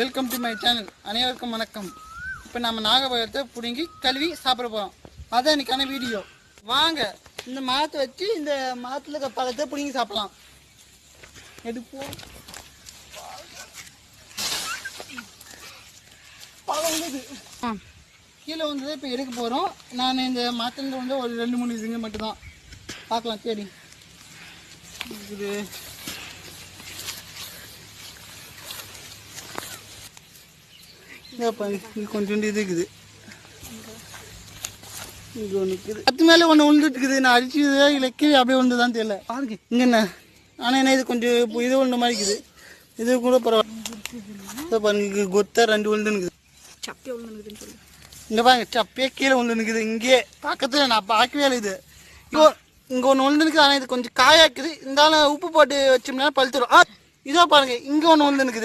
Welcome to my channel. அனைவருக்கும் வணக்கம். இப்போ நம்ம நாகப்பழத்தை பிடுங்கி கழுவி சாப்பிட போகிறோம். அதான் இன்னைக்கான வீடியோ. வாங்க இந்த மரத்தை வச்சு இந்த மரத்தில் இருக்க பழத்தை பிடுங்கி சாப்பிடலாம். எடுப்போம். பழம் வந்தது கீழே வந்ததை இப்போ எடுக்க போகிறோம். நான் இந்த மரத்தில் வந்து ஒரு 2-3 இதுங்க மட்டும்தான் பார்க்கலாம். சரி, இது இங்கே கொஞ்சோண்டு இது இருக்குது. இங்கே ஒன்று இருக்குது, அது மேலே ஒன்று விழுந்துட்டு இருக்குது. நான் அடிச்சதா இல்லை கீழே அப்படியே விழுந்துதான் தெரியல. பாருங்க இங்கே என்ன, ஆனால் என்ன இது கொஞ்சம் இது ஒன்று மாதிரி இருக்குது. இது கூட பரவாயில்ல. பாருங்க இங்கே கொத்தா 2 விழுந்துனுக்குது. சப்பே விழுந்துனுக்குதுன்னு சொல்லி இங்கே பாருங்க, சப்பே கீழே விழுந்துனுக்குது. இங்கே பக்கத்தில் நான் பார்க்கவே இல்லை. இது இங்கே ஒன்று விழுந்துனுக்குது. ஆனால் இது கொஞ்சம் காயாக்குது. இருந்தாலும் உப்பு போட்டு வச்சோம்னா பழுத்துடும். இதோ பாருங்க இங்கே ஒன்று விழுந்துனுக்குது.